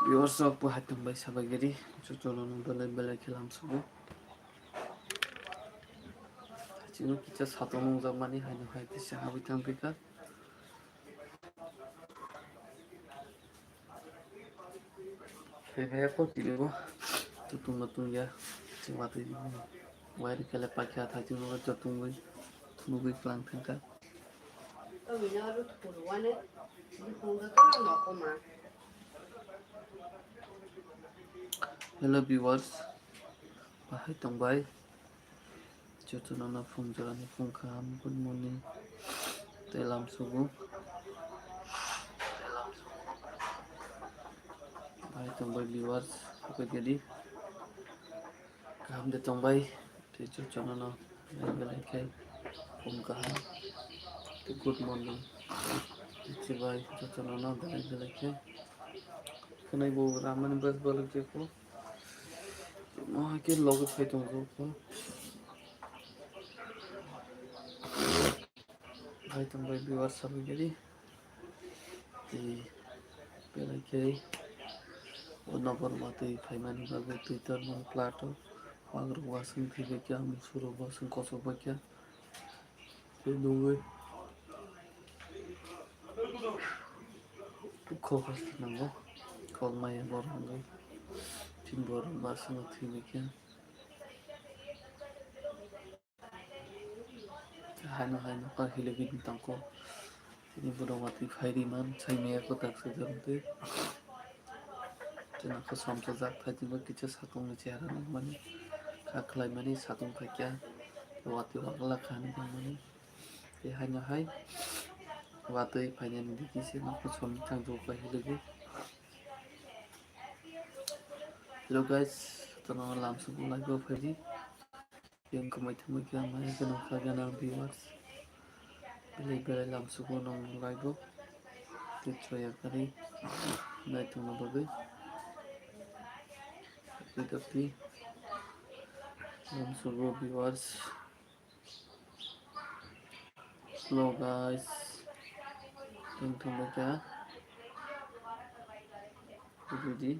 Viewers po hatong bay sa bagiri susulo ng balay-balay kilam subo sino kita satu nung zamani hanya hai tisa habitang pika kaya ko tiligo tutung ya semati wari kala pakya tha tinu tutung nugi klang thangka hello viewers bahai tongbai Chutunana phung jarani phung kham good morning telam subu bahai tongbai viewers apa jadi kham de tongbai te chutunana belai kai phung kham good morning chibai chutunana belai kai kanai bo raman bas balak je ko ma ke logo phai tongko ko bahai tongbai viewers apa jadi di belai kai नगर मात्रै फाइमानी बागै Twitter मन Plato वागर Vasan फिबे क्या मुसुरो वासन कसो बक्या ते दुगै खोखस नंगो कल माया बरंगो thin बरं वासन फिबे क्या हानो का हिले बिन तंको तिनी बुरो मात्रै फाइरी मान छैमेया को तक्से जरते Jangan sampai zakta juga kita satu bicara mana kaklai mana satu pakya waktu wakla kan mana hanya hai waktu panjang di kisi nak suami tangguh kaya lagi hello guys tenang langsung lagi Fadi yang kemai kia mana kena viewers beli langsung nong lagi dicoya kali naik tunggu bagai tapi langsung viewers hello guys yang tunggu क्या jadi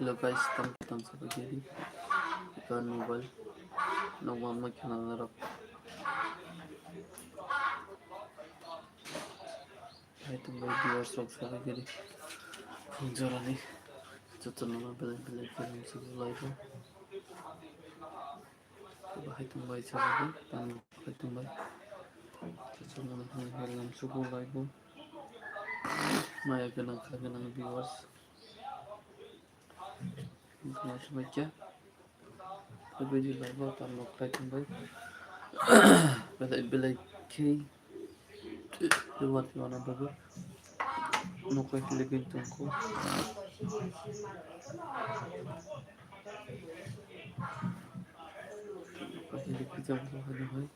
hello guys tam sampai jadi ikan mobile makin narap itu viewers sampai jadi penjara nih Chutunana belai film sebelah itu bahai tumbai sahaja dan bahai tumbai Chutunana film sebelah itu maya kenang viewers informasi baca lebih di live atau bahai tumbai belai key lewat mana bagus nukai lagi tungku Pahili kita bukan hai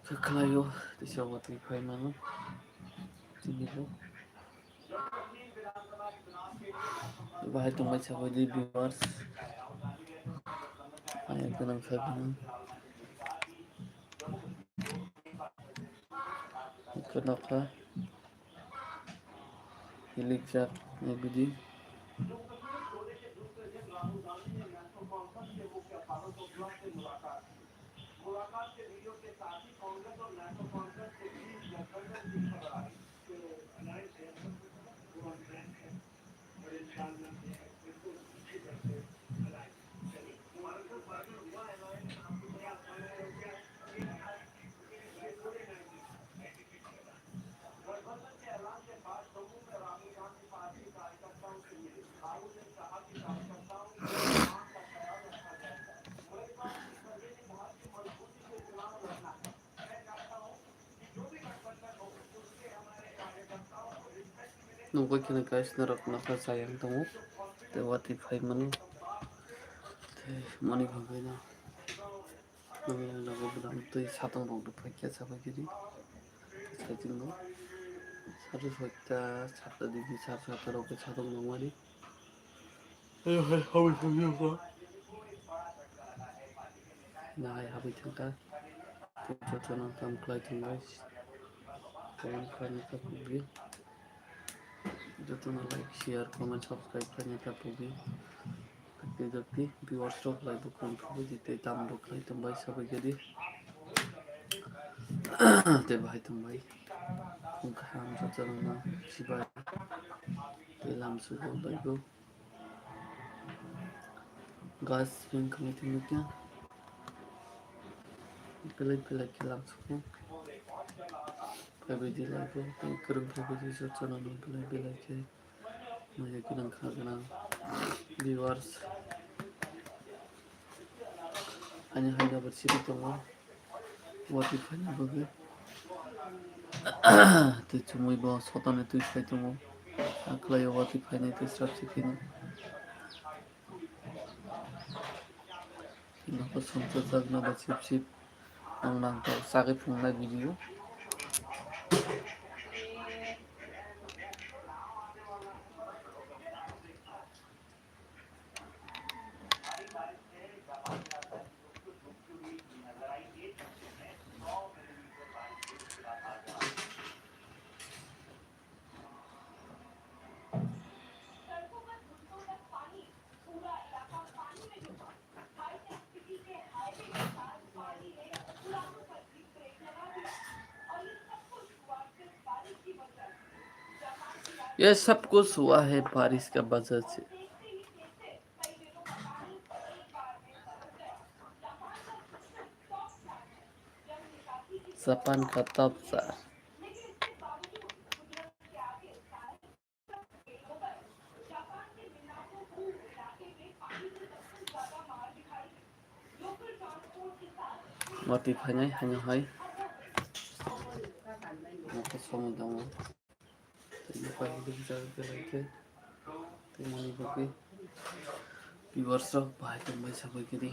kekelayo di sawat wifi mana ini lo bahai tumbai sahaja di viewers ayat kenang kenapa hilik chat nabidi nunggu kena guys narak sayang tamu te wati phai mani te mani bhagai na nami lago budam tui satang bok du phai kya sabai giri sai jingo satu phakta chata digi chata rok satang nongmani ayo hai habai thangyo ko na hai habai thangta te chotona tam klai thangbai kawan khani ta pugi jotona like share comment subscribe khani ta pugi takti dakti viewers rok lai bu kon phugi jite tam rok lai tambai sabai giri te bhai tambai khum kham chotona sibai te lam su go lai go gas pin kami thingnu kya pelai pelai ke lam su ko phabi di lai go te kurung phabi di chotona no pelai pelai ke mujhe kinang kha gana viewers hanya hanya bersih tongo wati phani bage te chumui bo sotane tui phai tongo aklai wati phani te strap sikini kino ko somsa jagna ba sip sip nang nang to sage phungna video ये सब कुछ हुआ है बारिश का वजह से Japan का तबसा wati phani hanya hai maka somi dong te pai di jar ke lai te mani bage viewers rok bhai tambai sabai giri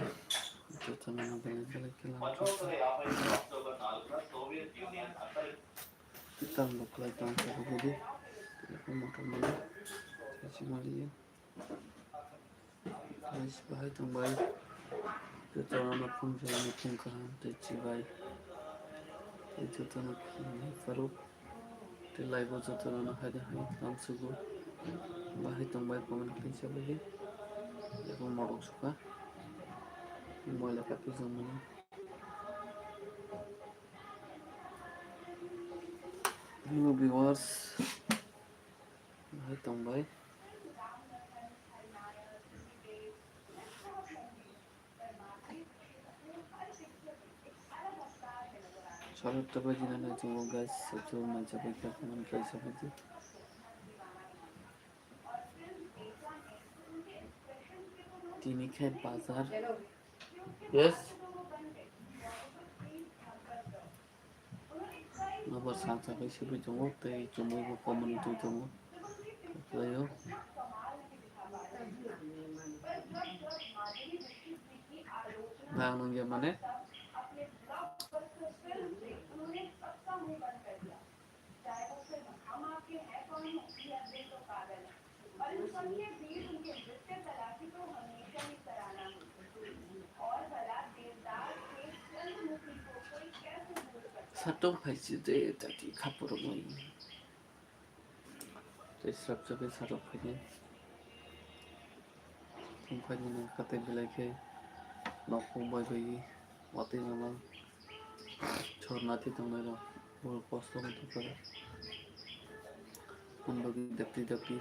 chotona no pelai pelai ke lam tam rok lai tam sabai giri te motor mani chachi mali guys bhai tambai chotona no phum jani phum khan te chibai te chotona ni faruk te live chotona no hade hai tam sugo bhai tambai comment kai sabai eko morok suka moila kapi zamani hello viewers bhai tambai salut tabai jina na jungo guys so mai sabai ka comment kai sabai ji tini khai bazar yes nabar sang sabai sabai jungo te jungo ko comment tu jungo layo nang nang mane satong phaisi de tati khapuro moi te srap jabe satong phaini thum phaini na khate belai ke nokong bai bai wati nama chorna ti tongai ro bol posto to kare umbagi dakti dakti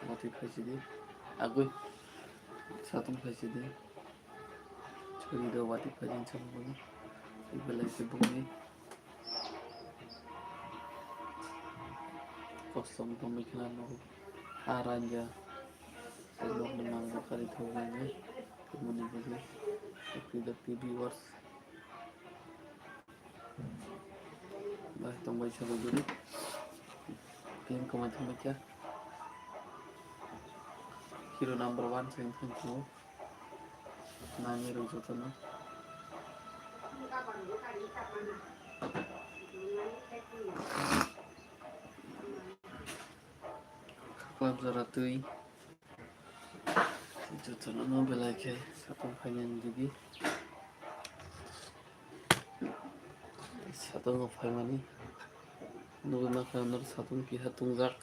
wati phaisi de agoi satong phaisi de chori do wati phaini chabo ni belai ke bumi kosong pemikiran no aranja sebelum menang kali thogane kemudian bagi dakti viewers bah tombai sabai guri pin comment में क्या Hero number 1 saying thank you. Nangiro Jotana. Club Zaratui. Jotana no belake. Sapang Fanyan Digi. Satong of Hamani. No Makanor Satung Pihatungar.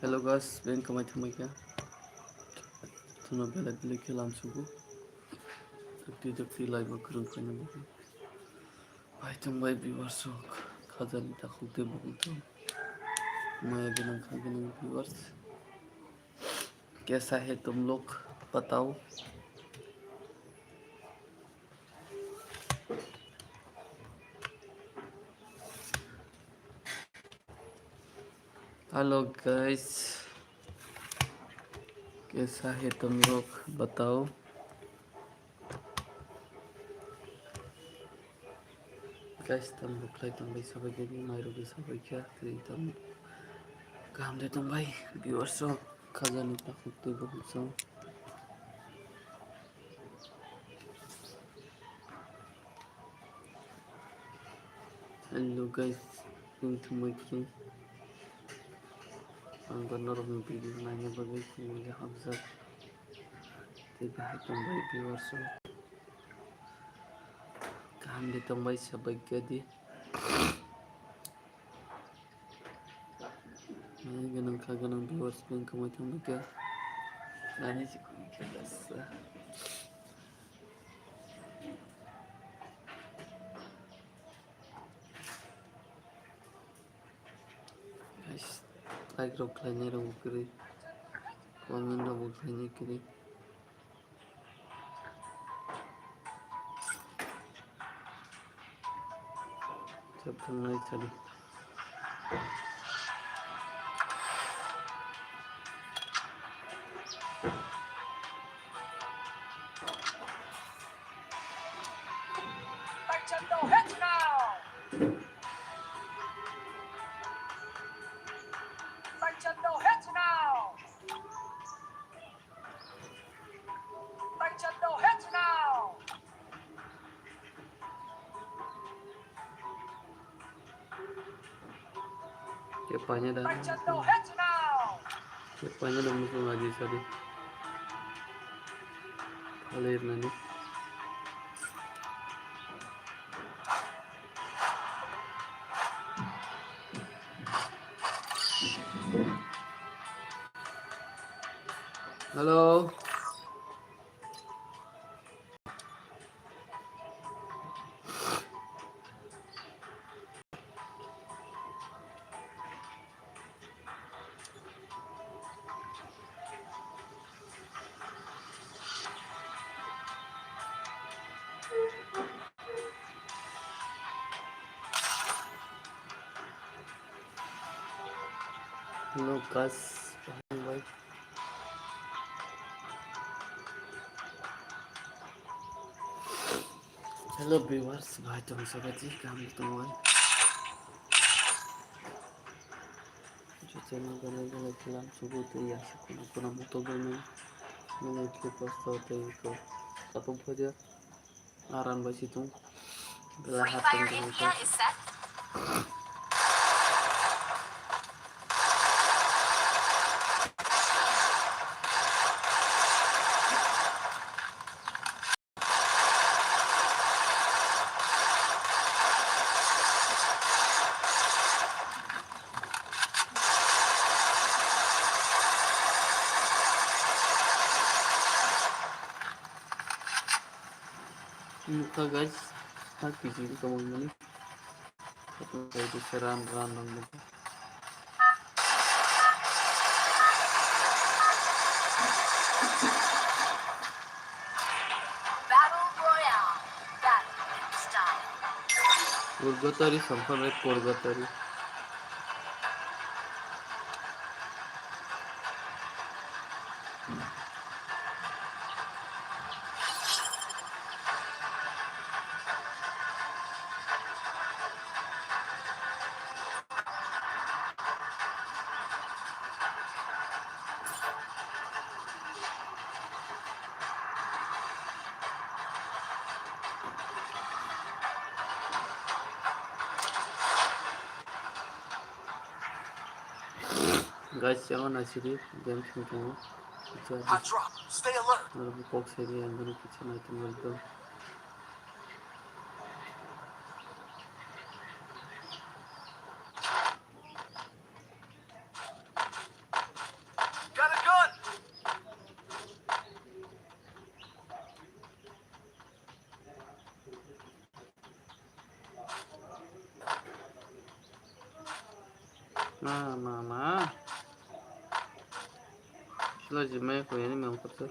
Hello guys, ben kamai thamai kya? Tuna bela dile kelam sugu. Takti live kurun kanya buku. Bhai tumbai viewers ho khazani ta khute बोलता हूँ मैं अभिनंदन viewers कैसा है तुम लोग बताओ hello guys कैसा है तुम लोग बताओ गाइस तुम लोग लाइक तुम भाई सब के भी मायरो के सब क्या तुम काम दे तुम भाई viewers हो खजानी ta khute बोलता हूँ हेलो गाइस तुम मैं I'm gonna run video बनाने बगैर मुझे हमसे ठीक है तुम भाई viewers हो काम दे तुम भाई सब क्या दी मैं गनन viewers में कमाई तुम क्या नानी जी को क्या बस guys like रो kleine रो करी comment रो kleine करी सब तुम नहीं चली ये पानी डाल ये पानी डाल मुझे आगे सारी खाली इरना हेलो हेलो गाइस भाई हेलो व्यूअर्स भाई तुम सब जी काम तुम भाई जो चैनल बनाई खेला सुबह तो या kuna moto gaming nung itli posto tay ko tapos po dia aran ba situng lahat ng ganito mukha guys nagpisil ka mo muna tapos pwede sa ran ng mukha Purgatory something like purgatory guys jangan asiri game खेलते Hot drop. Stay alert. Bu box area अंदर kitchen item welcome. Got a gun. Mama. Şuna cimeye koyayım ben kutu.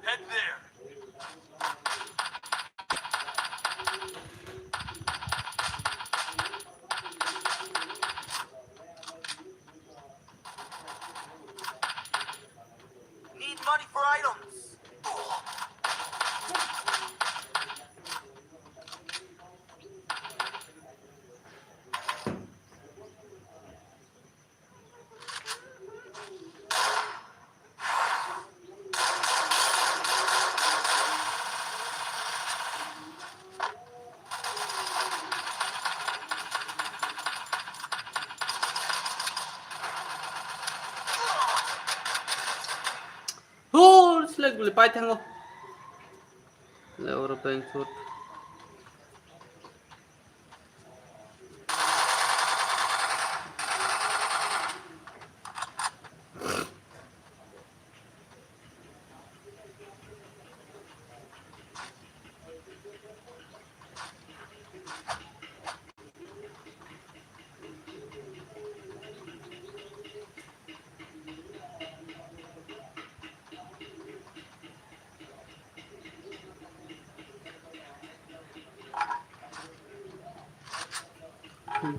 Head there. Need money for items. Oh, it's like lipai thango. Lever playing foot.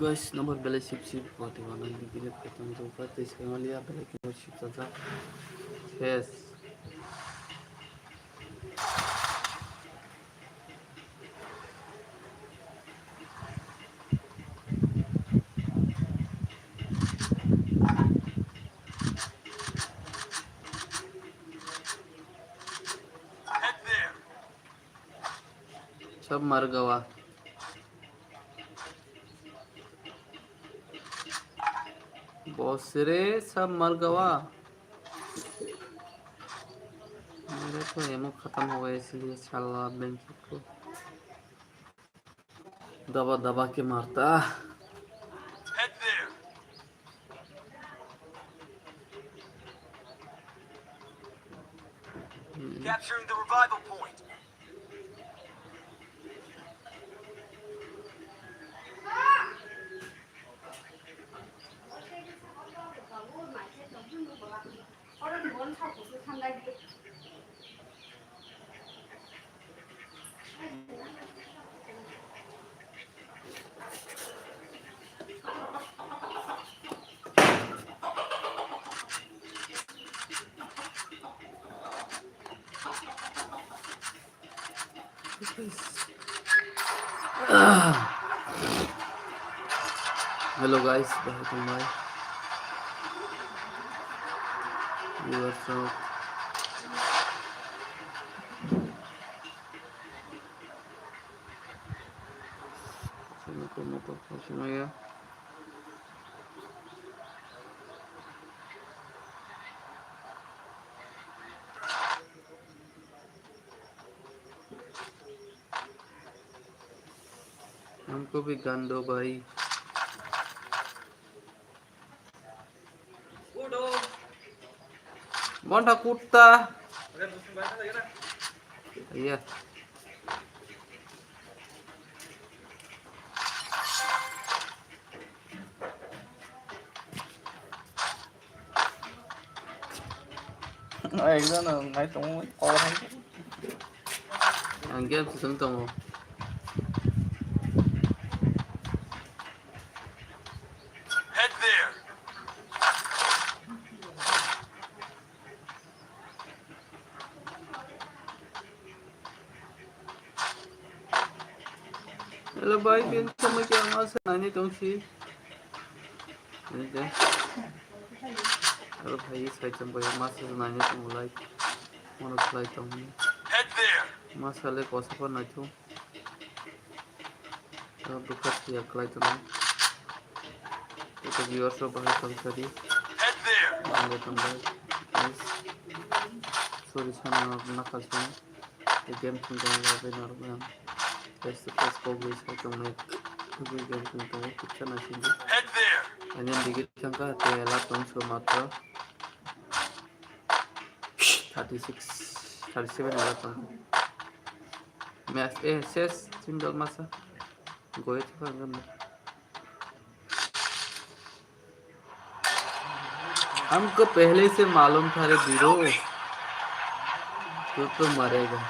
Guys, nomor bela sip buat yang mana di video ketemu juga tes kemalia bela nomor sip saja. Yes. Head there. सब मर गवा boss रे सब मर गवा मेरे तो ammo खत्म हो गया इसलिए साला बैंक को दबा दबा के मारता Capturing the revival point. Hello guys, back to my viewers. हमको भी गन दो भाई। Monta kuta. Iya. Ekdom ngay tong orang Anggap sesuatu. Head there. Hello भाई, फिर समय क्या मास नानी तुमसी? नहीं Hello भाई, साइड में भाई मास नानी तुम लाइक मोनो फ्लाइट तुमने Head there. मास वाले कौन पर नहीं तुम? अब दुखत किया क्लाइट तुमने तो व्यूअर्स को भाई कम करी Head there. आगे तुम भाई नाइस सॉरी साना अपना खास में ये गेम तुम जाने वाले नॉर्मल फेस टू फेस को भी साइड तुमने भी गेम तुम कुछ ना सीखी Head there. Hanya dikit jangka TLA tahun Sumatera 36 37 ya tahun ses tinggal masa gue itu kan हमको पहले से मालूम था रे बीरो तो मरेगा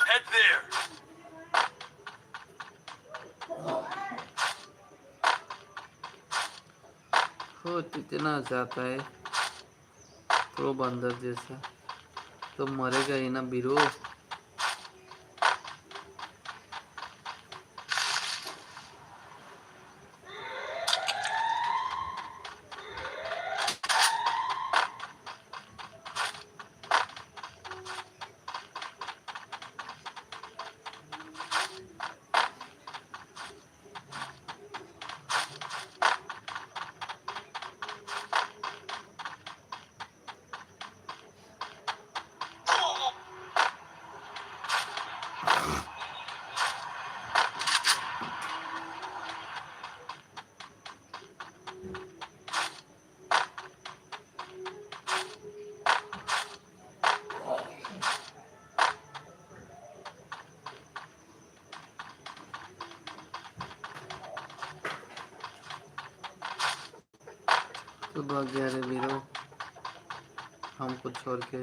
Head there. हो इतना जाता है प्रो बंदर जैसा तो मरेगा ही ना बीरो तो भाग गया रे बीरो हमको छोड़ के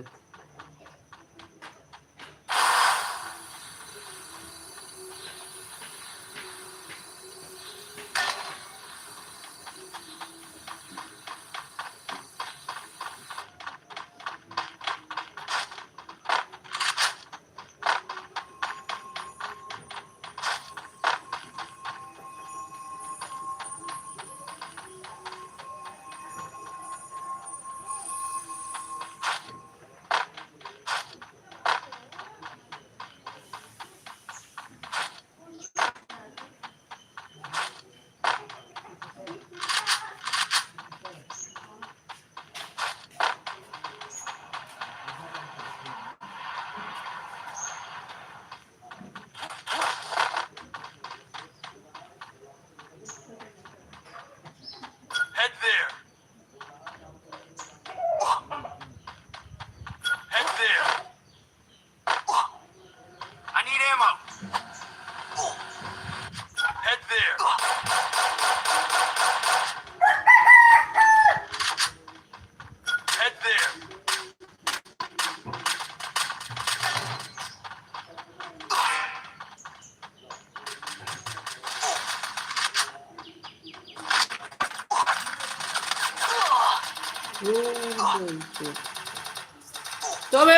तो बे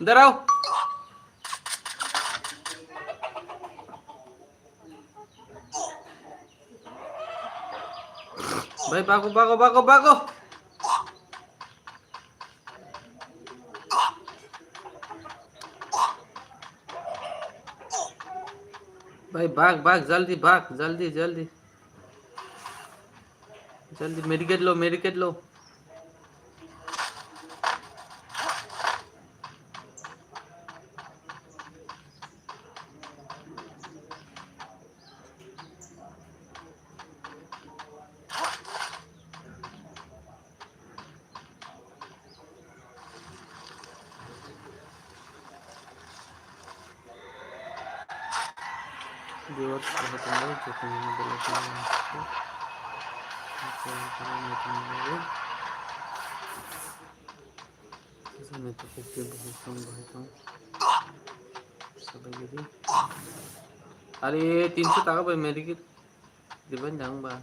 इधर आओ। भाई भागो भागो भागो भागो। भाई भाग भाग जल्दी भाग जल्दी जल्दी जल्दी मेडिकेट लो मेडिकेट लो। व्यूअर्स बहुत होंगे जो कमेंट में बोले थे मैं तो फिर बहुत कम रहता हूँ सब ये अरे 300 টাকা भाई मेडिकेट दिबन जाऊंगा।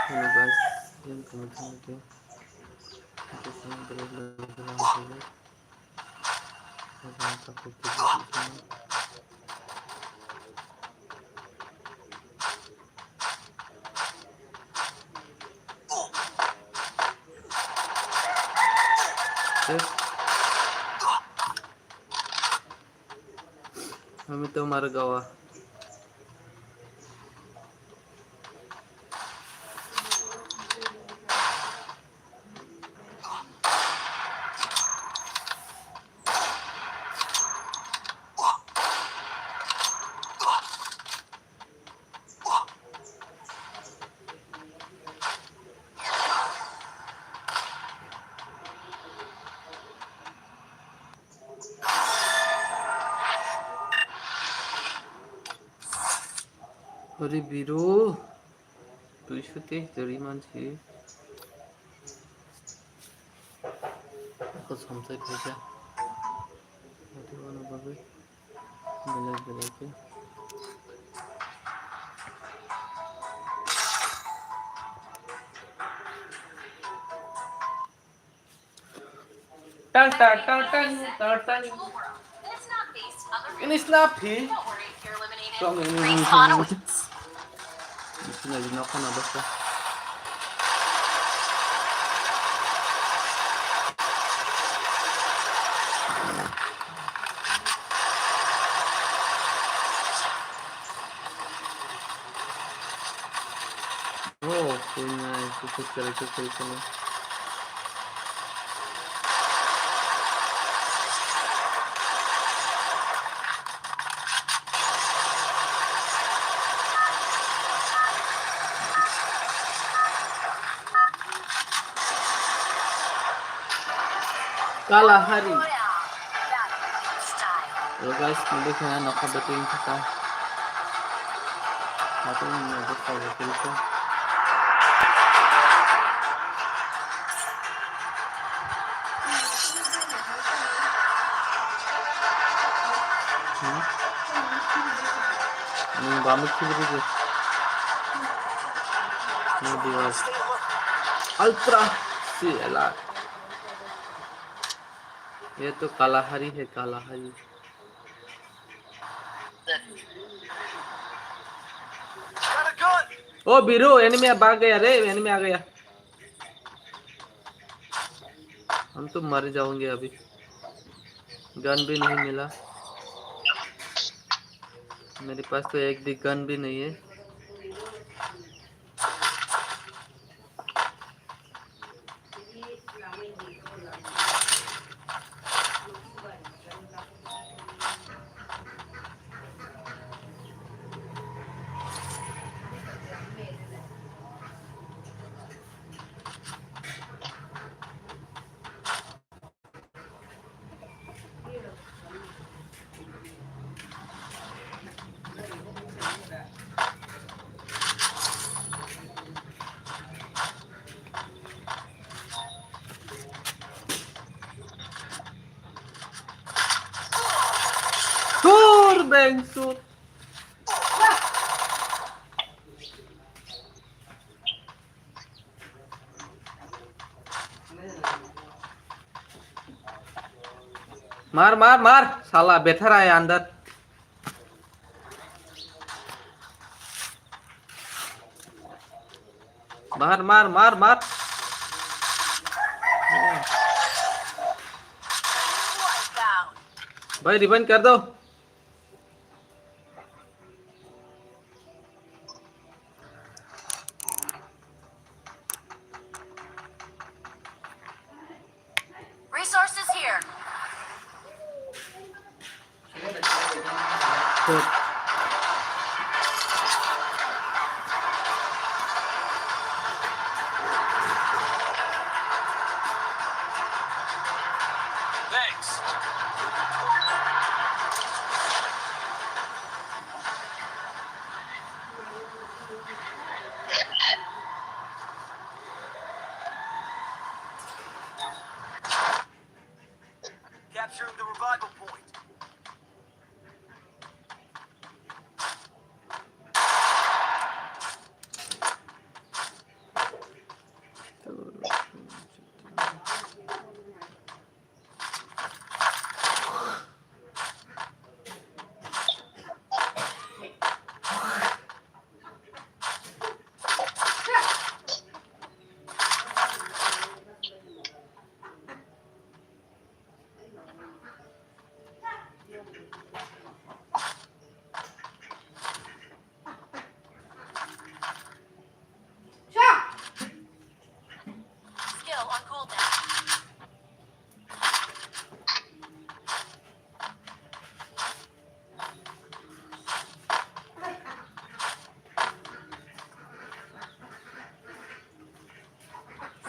हेलो गाइस ये कमेंट में क्या तो समय ब्रेक लग रहा है और आप कुछ हमें तो मर गवा। अरे बीरो 223 जरी मानছি को समझाई भेजा अरे वाला बाबे मिले मिले के टन टन टन टन टन ini snappy kok ini lagi makan apa sih oh punya itu kecil kalah hari ya guys nanti kalian nakal betul kita atau menurut kalau itu banget sih begitu ini dia ultra sih lah ये तो Kalahari है Kalahari Got a gun! ओ बीरो enemy भाग गया रे enemy आ गया हम तो मर जाओगे अभी गन भी नहीं मिला मेरे पास तो एक भी गन भी नहीं है Bangsut. मार मार मार साला बैठा रहा है अंदर बाहर मार मार मार भाई रिबन कर दो Resources here. Thanks. Capturing the revival point. Skill on cooldown.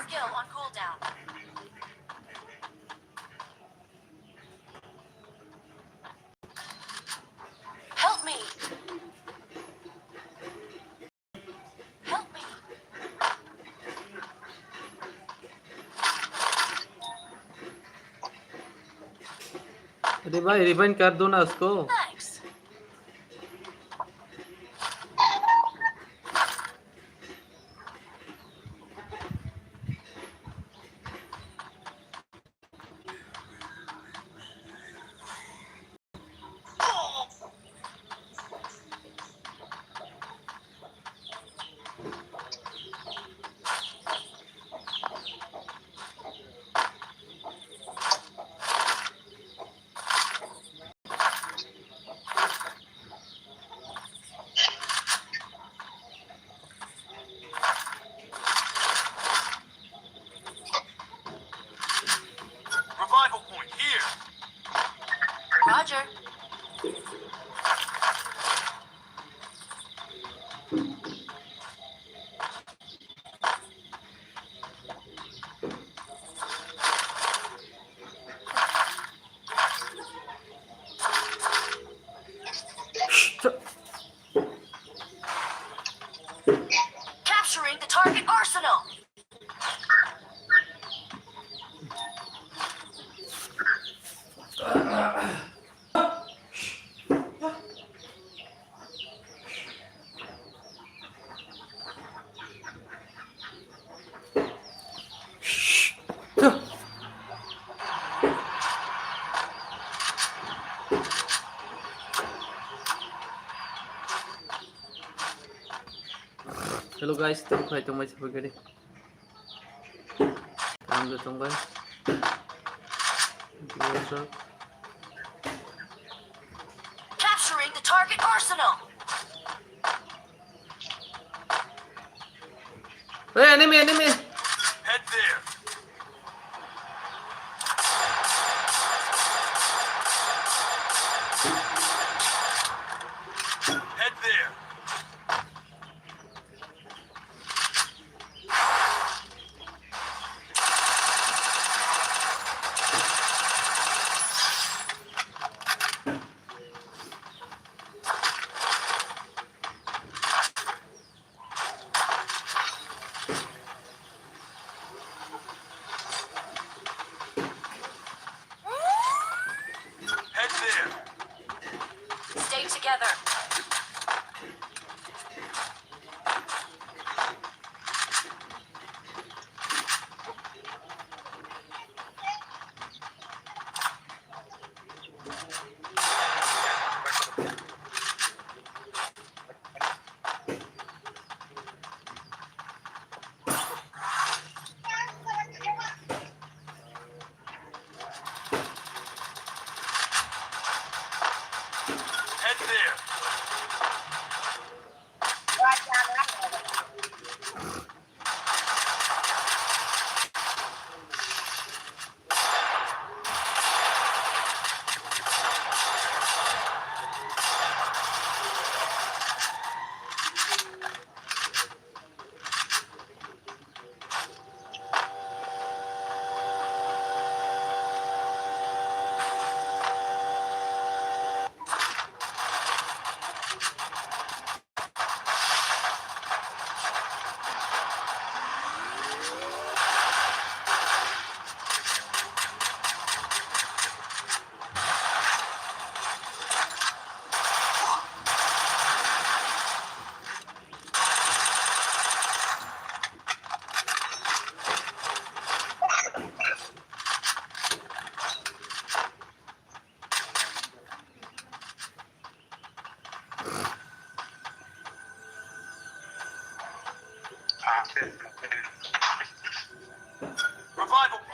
Skill on cooldown. Help me. Help me. अरे भाई रिबन कर दो ना उसको Thanks. Revival point here. Roger. Capturing the target arsenal. चलो गाइस तुम खाए तो मैं स्पैगेटी काम देता हूँ guys Capturing the target arsenal. Hey, enemy, enemy! Head there. Head there. Revival